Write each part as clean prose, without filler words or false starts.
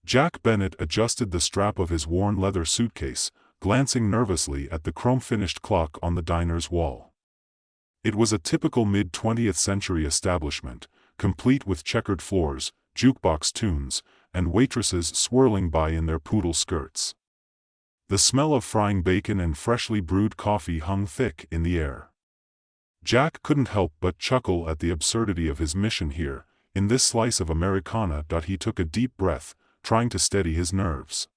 Jack Bennett adjusted the strap of his worn leather suitcase, glancing nervously at the chrome-finished clock on the diner's wall. It was a typical mid-20th century establishment, complete with checkered floors, jukebox tunes, and waitresses swirling by in their poodle skirts. The smell of frying bacon and freshly brewed coffee hung thick in the air. Jack couldn't help but chuckle at the absurdity of his mission here, in this slice of Americana. He took a deep breath, trying to steady his nerves.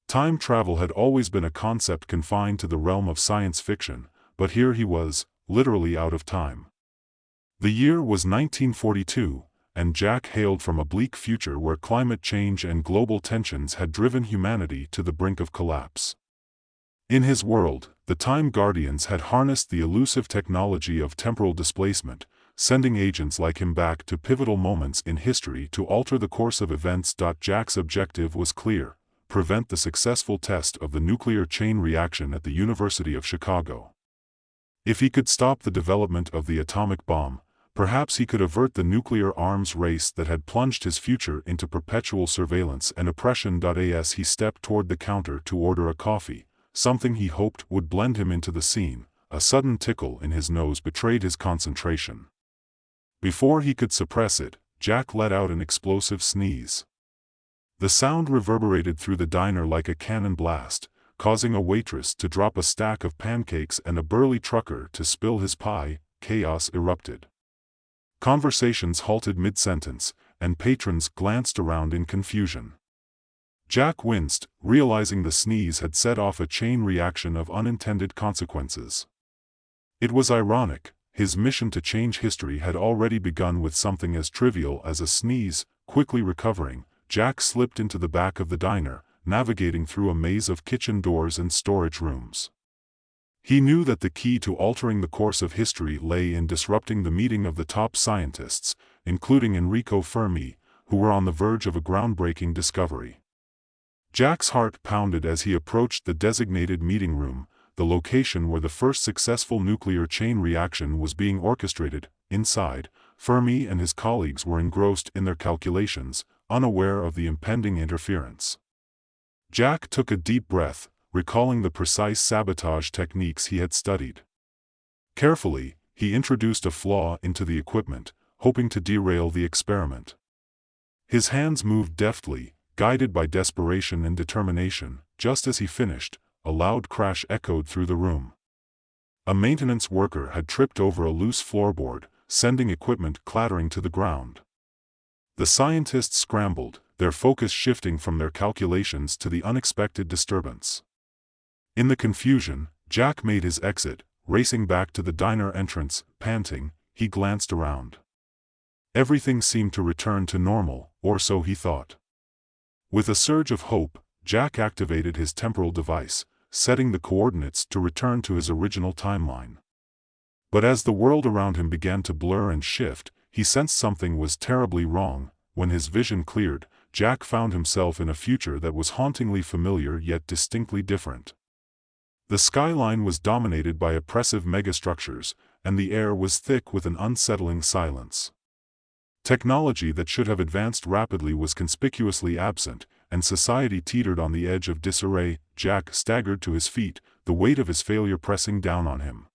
Time travel had always been a concept confined to the realm of science fiction, but here he was, literally out of time. The year was 1942, and Jack hailed from a bleak future where climate change and global tensions had driven humanity to the brink of collapse. In his world, the Time Guardians had harnessed the elusive technology of temporal displacement, sending agents like him back to pivotal moments in history to alter the course of events. Jack's objective was clear: prevent the successful test of the nuclear chain reaction at the University of Chicago. If he could stop the development of the atomic bomb, perhaps he could avert the nuclear arms race that had plunged his future into perpetual surveillance and oppression. As he stepped toward the counter to order a coffee, something he hoped would blend him into the scene, a sudden tickle in his nose betrayed his concentration. Before he could suppress it, Jack let out an explosive sneeze. The sound reverberated through the diner like a cannon blast, causing a waitress to drop a stack of pancakes and a burly trucker to spill his pie. Chaos erupted. Conversations halted mid-sentence, and patrons glanced around in confusion. Jack winced, realizing the sneeze had set off a chain reaction of unintended consequences. It was ironic. His mission to change history had already begun with something as trivial as a sneeze. Quickly recovering, Jack slipped into the back of the diner, navigating through a maze of kitchen doors and storage rooms. He knew that the key to altering the course of history lay in disrupting the meeting of the top scientists, including Enrico Fermi, who were on the verge of a groundbreaking discovery. Jack's heart pounded as he approached the designated meeting room, the location where the first successful nuclear chain reaction was being orchestrated. Inside, Fermi and his colleagues were engrossed in their calculations, unaware of the impending interference. Jack took a deep breath, recalling the precise sabotage techniques he had studied. Carefully, he introduced a flaw into the equipment, hoping to derail the experiment. His hands moved deftly, guided by desperation and determination. Just as he finished, a loud crash echoed through the room. A maintenance worker had tripped over a loose floorboard, sending equipment clattering to the ground. The scientists scrambled, their focus shifting from their calculations to the unexpected disturbance. In the confusion, Jack made his exit, racing back to the diner entrance. Panting, he glanced around. Everything seemed to return to normal, or so he thought. With a surge of hope, Jack activated his temporal device, setting the coordinates to return to his original timeline. But as the world around him began to blur and shift, he sensed something was terribly wrong. When his vision cleared, Jack found himself in a future that was hauntingly familiar yet distinctly different. The skyline was dominated by oppressive megastructures, and the air was thick with an unsettling silence. Technology that should have advanced rapidly was conspicuously absent, and society teetered on the edge of disarray. Jack staggered to his feet, the weight of his failure pressing down on him.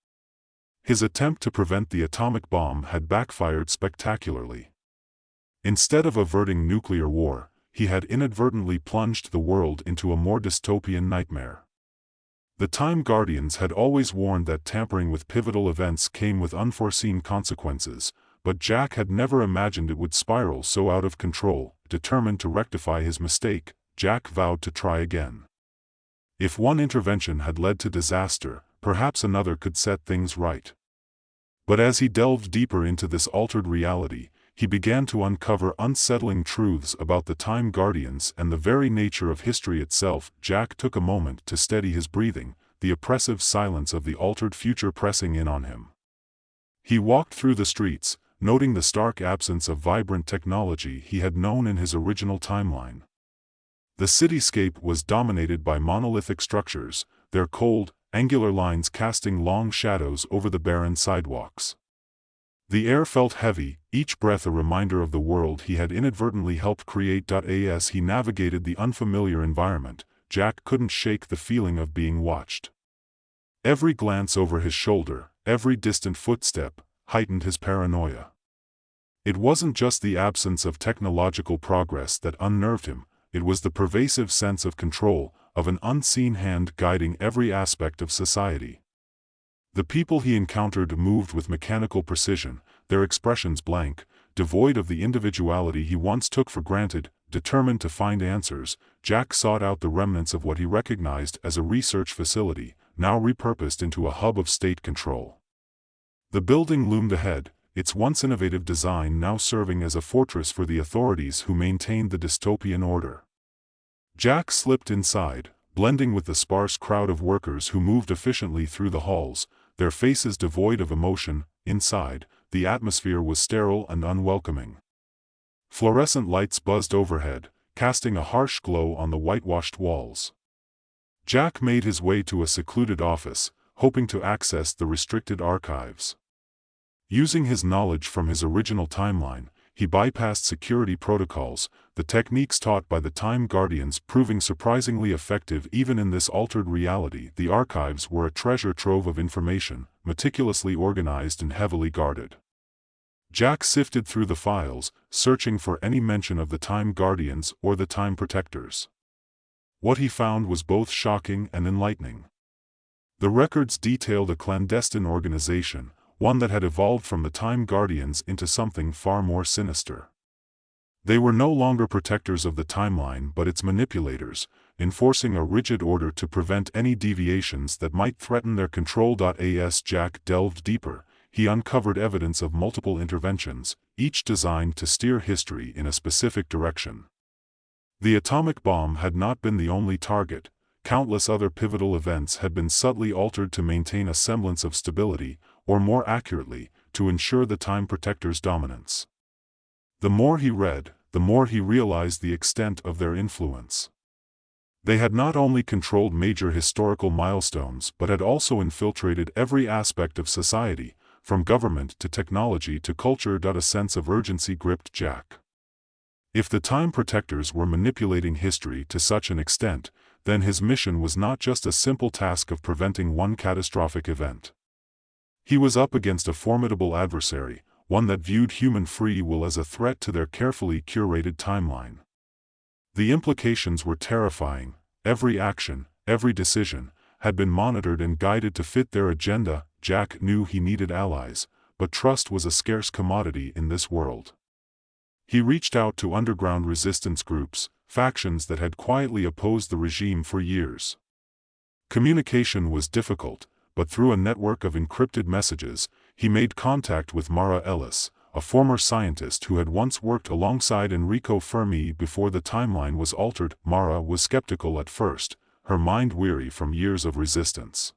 His attempt to prevent the atomic bomb had backfired spectacularly. Instead of averting nuclear war, he had inadvertently plunged the world into a more dystopian nightmare. The Time Guardians had always warned that tampering with pivotal events came with unforeseen consequences, but Jack had never imagined it would spiral so out of control. Determined to rectify his mistake, Jack vowed to try again. If one intervention had led to disaster, perhaps another could set things right. But as he delved deeper into this altered reality, he began to uncover unsettling truths about the Time Guardians and the very nature of history itself. Jack took a moment to steady his breathing, the oppressive silence of the altered future pressing in on him. He walked through the streets, noting the stark absence of vibrant technology he had known in his original timeline. The cityscape was dominated by monolithic structures, their cold, angular lines casting long shadows over the barren sidewalks. The air felt heavy, each breath a reminder of the world he had inadvertently helped create. As he navigated the unfamiliar environment, Jack couldn't shake the feeling of being watched. Every glance over his shoulder, every distant footstep, heightened his paranoia. It wasn't just the absence of technological progress that unnerved him, it was the pervasive sense of control, of an unseen hand guiding every aspect of society. The people he encountered moved with mechanical precision, their expressions blank, devoid of the individuality he once took for granted. Determined to find answers, Jack sought out the remnants of what he recognized as a research facility, now repurposed into a hub of state control. The building loomed ahead, its once innovative design now serving as a fortress for the authorities who maintained the dystopian order. Jack slipped inside, blending with the sparse crowd of workers who moved efficiently through the halls, their faces devoid of emotion. Inside, the atmosphere was sterile and unwelcoming. Fluorescent lights buzzed overhead, casting a harsh glow on the whitewashed walls. Jack made his way to a secluded office, hoping to access the restricted archives. Using his knowledge from his original timeline, he bypassed security protocols, the techniques taught by the Time Guardians proving surprisingly effective even in this altered reality. The archives were a treasure trove of information, meticulously organized and heavily guarded. Jack sifted through the files, searching for any mention of the Time Guardians or the Time Protectors. What he found was both shocking and enlightening. The records detailed a clandestine organization, one that had evolved from the Time Guardians into something far more sinister. They were no longer protectors of the timeline but its manipulators, enforcing a rigid order to prevent any deviations that might threaten their control. As Jack delved deeper, he uncovered evidence of multiple interventions, each designed to steer history in a specific direction. The atomic bomb had not been the only target. Countless other pivotal events had been subtly altered to maintain a semblance of stability, or more accurately, to ensure the Time Protectors' dominance. The more he read, the more he realized the extent of their influence. They had not only controlled major historical milestones but had also infiltrated every aspect of society, from government to technology to culture. A sense of urgency gripped Jack. If the Time Protectors were manipulating history to such an extent, then his mission was not just a simple task of preventing one catastrophic event. He was up against a formidable adversary, one that viewed human free will as a threat to their carefully curated timeline. The implications were terrifying. Every action, every decision, had been monitored and guided to fit their agenda. Jack knew he needed allies, but trust was a scarce commodity in this world. He reached out to underground resistance groups, factions that had quietly opposed the regime for years. Communication was difficult, but through a network of encrypted messages, he made contact with Mara Ellis, a former scientist who had once worked alongside Enrico Fermi before the timeline was altered. Mara was skeptical at first, her mind weary from years of resistance.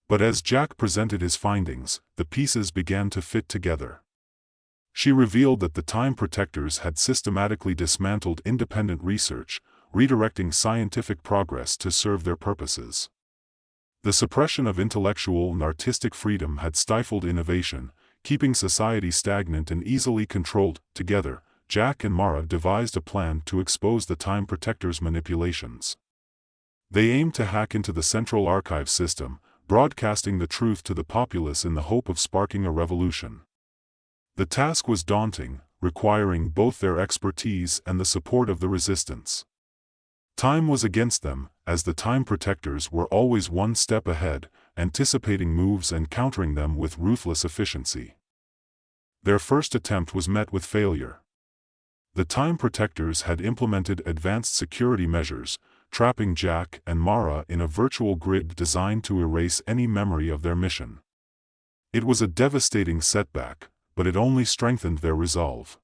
But as Jack presented his findings, the pieces began to fit together. She revealed that the Time Protectors had systematically dismantled independent research, redirecting scientific progress to serve their purposes. The suppression of intellectual and artistic freedom had stifled innovation, keeping society stagnant and easily controlled. Together, Jack and Mara devised a plan to expose the Time Protectors' manipulations. They aimed to hack into the central archive system, broadcasting the truth to the populace in the hope of sparking a revolution. The task was daunting, requiring both their expertise and the support of the resistance. Time was against them, as the Time Protectors were always one step ahead, anticipating moves and countering them with ruthless efficiency. Their first attempt was met with failure. The Time Protectors had implemented advanced security measures, trapping Jack and Mara in a virtual grid designed to erase any memory of their mission. It was a devastating setback, but it only strengthened their resolve.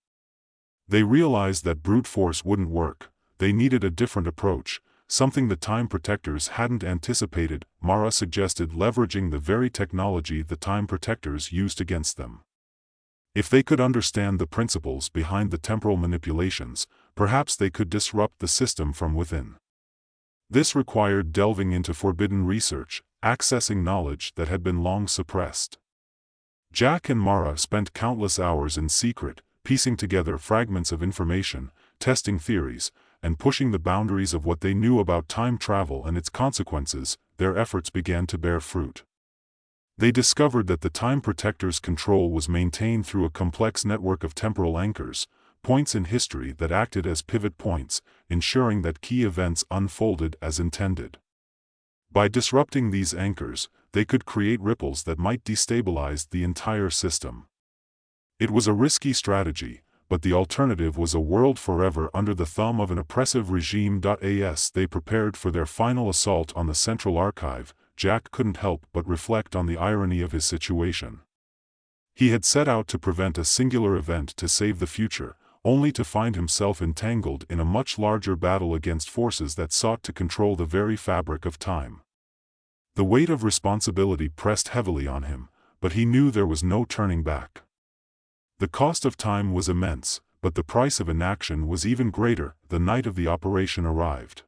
They realized that brute force wouldn't work. They needed a different approach, something the Time Protectors hadn't anticipated. Mara suggested leveraging the very technology the Time Protectors used against them. If they could understand the principles behind the temporal manipulations, perhaps they could disrupt the system from within. This required delving into forbidden research, accessing knowledge that had been long suppressed. Jack and Mara spent countless hours in secret, piecing together fragments of information, testing theories, and pushing the boundaries of what they knew about time travel and its consequences. Their efforts began to bear fruit. They discovered that the Time Protector's control was maintained through a complex network of temporal anchors, points in history that acted as pivot points, ensuring that key events unfolded as intended. By disrupting these anchors, they could create ripples that might destabilize the entire system. It was a risky strategy, but the alternative was a world forever under the thumb of an oppressive regime. As they prepared for their final assault on the Central Archive, Jack couldn't help but reflect on the irony of his situation. He had set out to prevent a singular event to save the future, only to find himself entangled in a much larger battle against forces that sought to control the very fabric of time. The weight of responsibility pressed heavily on him, but he knew there was no turning back. The cost of time was immense, but the price of inaction was even greater. The night of the operation arrived.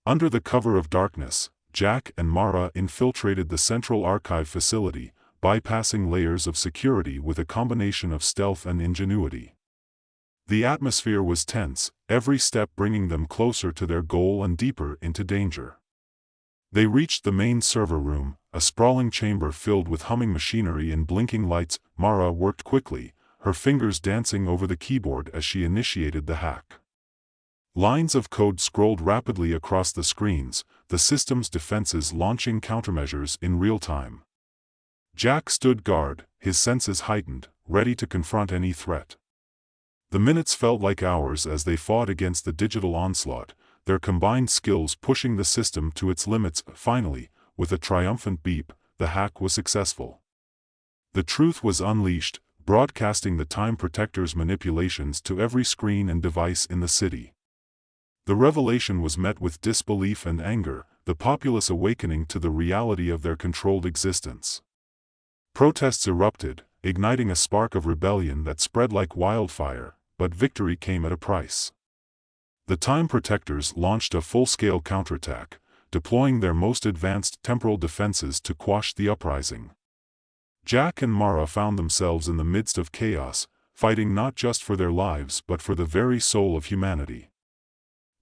Under the cover of darkness, Jack and Mara infiltrated the Central Archive facility, bypassing layers of security with a combination of stealth and ingenuity. The atmosphere was tense, every step bringing them closer to their goal and deeper into danger. They reached the main server room, a sprawling chamber filled with humming machinery and blinking lights. Mara worked quickly, her fingers dancing over the keyboard as she initiated the hack. Lines of code scrolled rapidly across the screens, the system's defenses launching countermeasures in real time. Jack stood guard, his senses heightened, ready to confront any threat. The minutes felt like hours as they fought against the digital onslaught, their combined skills pushing the system to its limits. Finally, with a triumphant beep, the hack was successful. The truth was unleashed, broadcasting the Time Protector's manipulations to every screen and device in the city. The revelation was met with disbelief and anger, the populace awakening to the reality of their controlled existence. Protests erupted, igniting a spark of rebellion that spread like wildfire, but victory came at a price. The Time Protectors launched a full-scale counterattack, deploying their most advanced temporal defenses to quash the uprising. Jack and Mara found themselves in the midst of chaos, fighting not just for their lives but for the very soul of humanity.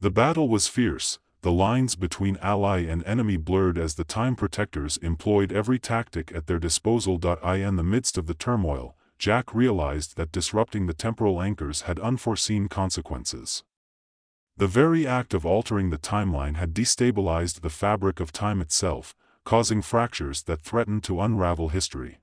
The battle was fierce, the lines between ally and enemy blurred as the Time Protectors employed every tactic at their disposal. In the midst of the turmoil, Jack realized that disrupting the temporal anchors had unforeseen consequences. The very act of altering the timeline had destabilized the fabric of time itself, causing fractures that threatened to unravel history.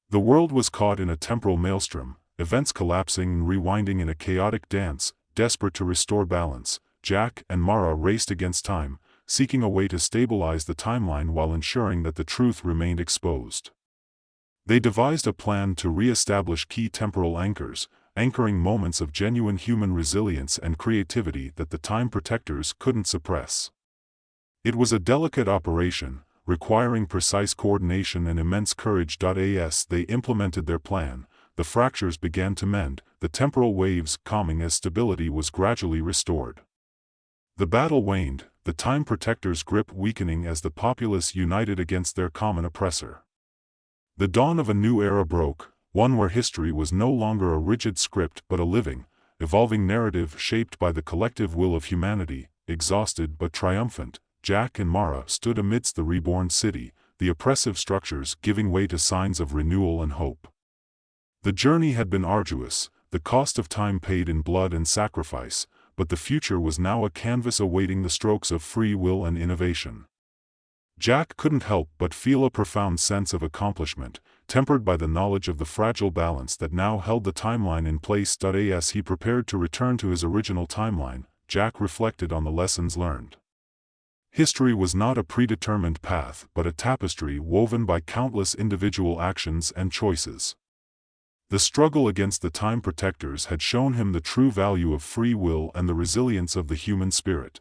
The world was caught in a temporal maelstrom, events collapsing and rewinding in a chaotic dance. Desperate to restore balance, Jack and Mara raced against time, seeking a way to stabilize the timeline while ensuring that the truth remained exposed. They devised a plan to re-establish key temporal anchors, anchoring moments of genuine human resilience and creativity that the Time Protectors couldn't suppress. It was a delicate operation, requiring precise coordination and immense courage. As they implemented their plan, the fractures began to mend, the temporal waves calming as stability was gradually restored. The battle waned, the Time Protectors' grip weakening as the populace united against their common oppressor. The dawn of a new era broke, one where history was no longer a rigid script but a living, evolving narrative shaped by the collective will of humanity. Exhausted but triumphant, Jack and Mara stood amidst the reborn city, the oppressive structures giving way to signs of renewal and hope. The journey had been arduous, the cost of time paid in blood and sacrifice, but the future was now a canvas awaiting the strokes of free will and innovation. Jack couldn't help but feel a profound sense of accomplishment, tempered by the knowledge of the fragile balance that now held the timeline in place. As he prepared to return to his original timeline, Jack reflected on the lessons learned. History was not a predetermined path but a tapestry woven by countless individual actions and choices. The struggle against the Time Protectors had shown him the true value of free will and the resilience of the human spirit.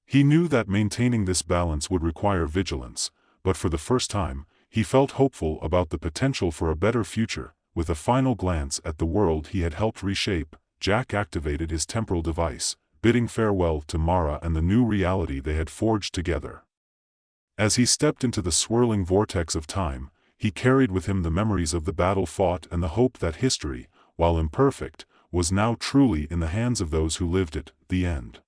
He knew that maintaining this balance would require vigilance, but for the first time, he felt hopeful about the potential for a better future. With a final glance at the world he had helped reshape, Jack activated his temporal device, bidding farewell to Mara and the new reality they had forged together. As he stepped into the swirling vortex of time, he carried with him the memories of the battle fought and the hope that history, while imperfect, was now truly in the hands of those who lived it. The end.